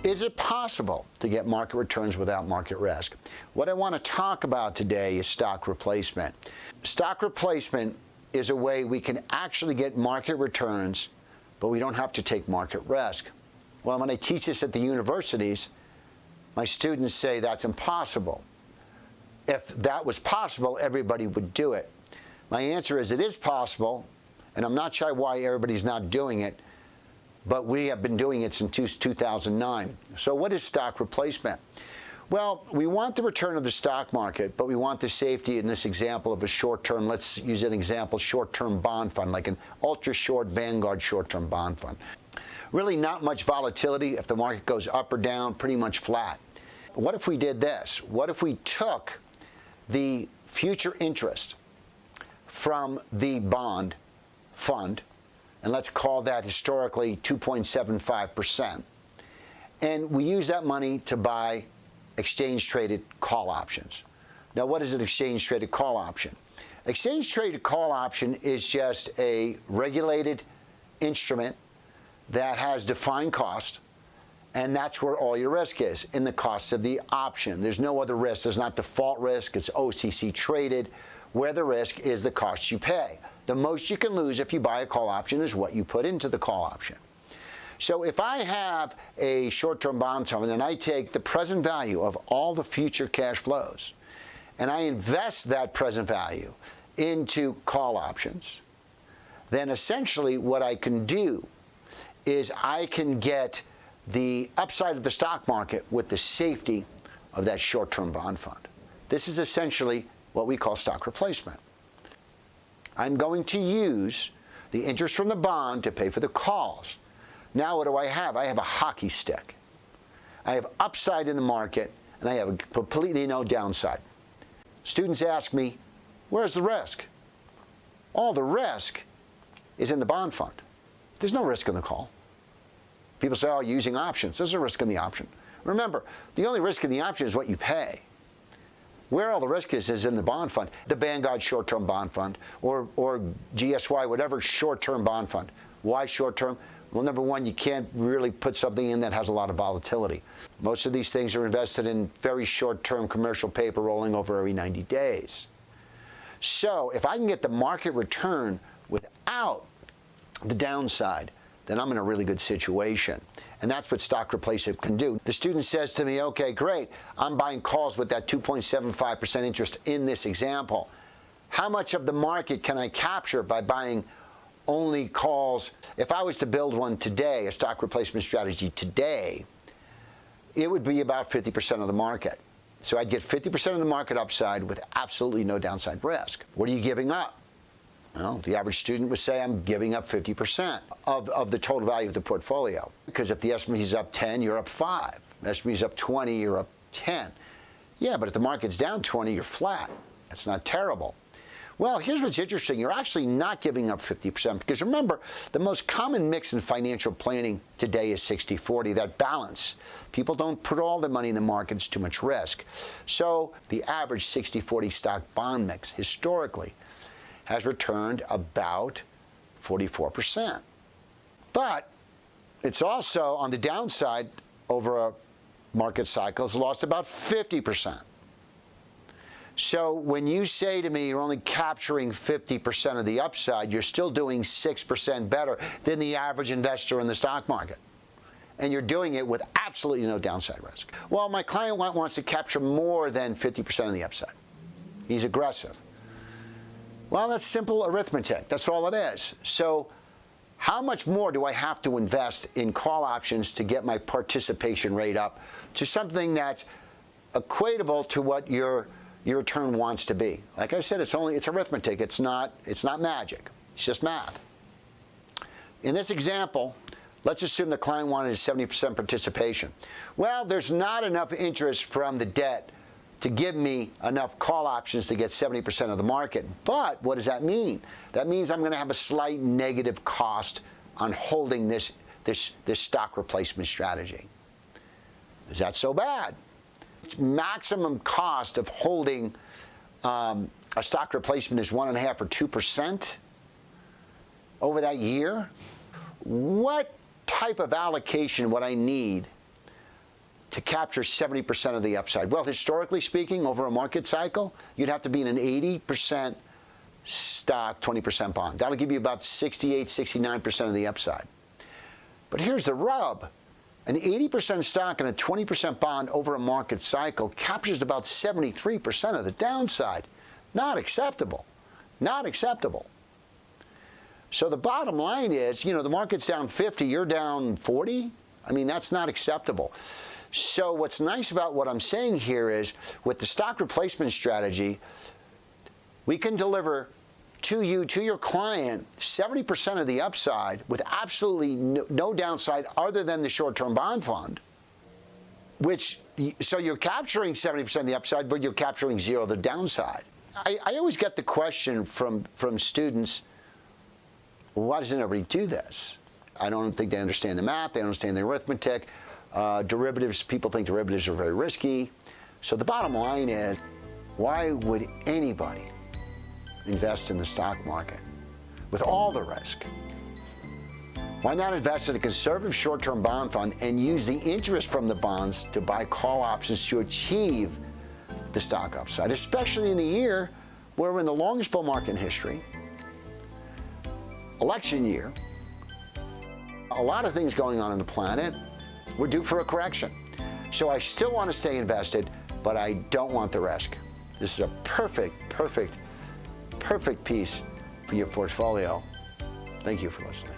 Is it possible to get market returns without market risk? What I want to talk about today is stock replacement. Stock replacement is a way we can actually get market returns, but we don't have to take market risk. Well, when I teach this at the universities, my students say that's impossible. If that was possible, everybody would do it. My answer is it is possible, and I'm not sure why everybody's not doing it, but we have been doing it since 2009. So what is stock replacement? Well, we want the return of the stock market, but we want the safety in this example of a short-term, let's use an example, short-term bond fund, like an ultra-short Vanguard short-term bond fund. Really not much volatility. If the market goes up or down, pretty much flat. What if we did this? What if we took the future interest from the bond fund, and let's call that historically 2.75%. And we use that money to buy exchange-traded call options. Now, what is an exchange-traded call option? Exchange-traded call option is just a regulated instrument that has defined cost, and that's where all your risk is, in the cost of the option. There's no other risk. There's not default risk. It's OCC traded, where the risk is the cost you pay. The most you can lose if you buy a call option is what you put into the call option. So if I have a short-term bond fund and I take the present value of all the future cash flows and I invest that present value into call options, then essentially what I can do is I can get the upside of the stock market with the safety of that short-term bond fund. This is essentially what we call stock replacement. I'm going to use the interest from the bond to pay for the calls. Now what do I have? I have a hockey stick. I have upside in the market, and I have completely no downside. Students ask me, where's the risk? All the risk is in the bond fund. There's no risk in the call. People say, oh, using options. There's a risk in the option. Remember, the only risk in the option is what you pay. Where all the risk is in the bond fund, the Vanguard short-term bond fund, or GSY, whatever short-term bond fund. Why short-term? Well, number one, you can't really put something in that has a lot of volatility. Most of these things are invested in very short-term commercial paper rolling over every 90 days. So if I can get the market return without the downside, then I'm in a really good situation. And that's what stock replacement can do. The student says to me, okay, great, I'm buying calls with that 2.75% interest in this example. How much of the market can I capture by buying only calls? If I was to build one today, a stock replacement strategy today, it would be about 50% of the market. So I'd get 50% of the market upside with absolutely no downside risk. What are you giving up? Well, the average student would say I'm giving up 50% of the total value of the portfolio. Because if the S&P is up 10, you're up 5. The S&P is up 20, you're up 10. Yeah, but if the market's down 20, you're flat. That's not terrible. Well, here's what's interesting. You're actually not giving up 50% because remember, the most common mix in financial planning today is 60-40, that balance. People don't put all their money in the market, it's too much risk. So the average 60-40 stock bond mix historically has returned about 44%. But it's also, on the downside, over a market cycle, has lost about 50%. So when you say to me you're only capturing 50% of the upside, you're still doing 6% better than the average investor in the stock market. And you're doing it with absolutely no downside risk. Well, my client wants to capture more than 50% of the upside. He's aggressive. Well, that's simple arithmetic. That's all it is. So how much more do I have to invest in call options to get my participation rate up to something that's equatable to what your return wants to be? Like I said, it's arithmetic. It's not magic. It's just math. In this example, let's assume the client wanted a 70% participation. Well, there's not enough interest from the debt to give me enough call options to get 70% of the market. But what does that mean? That means I'm going to have a slight negative cost on holding this stock replacement strategy. Is that so bad? Maximum cost of holding a stock replacement is 1.5 or 2% over that year. What type of allocation would I need to capture 70% of the upside? Well, historically speaking, over a market cycle, you'd have to be in an 80% stock, 20% bond. That'll give you about 68, 69% of the upside. But here's the rub. An 80% stock and a 20% bond over a market cycle captures about 73% of the downside. Not acceptable. Not acceptable. So the bottom line is, the market's down 50, you're down 40? I mean, that's not acceptable. So what's nice about what I'm saying here is, with the stock replacement strategy, we can deliver to you, to your client, 70% of the upside with absolutely no downside other than the short-term bond fund, so you're capturing 70% of the upside, but you're capturing zero of the downside. I always get the question from students, well, why doesn't everybody do this? I don't think they understand the math, they don't understand the arithmetic. Derivatives, people think derivatives are very risky. So the bottom line is, why would anybody invest in the stock market with all the risk? Why not invest in a conservative short-term bond fund and use the interest from the bonds to buy call options to achieve the stock upside, especially in a year where we're in the longest bull market in history, election year, a lot of things going on the planet. We're due for a correction. So I still want to stay invested, but I don't want the risk. This is a perfect piece for your portfolio. Thank you for listening.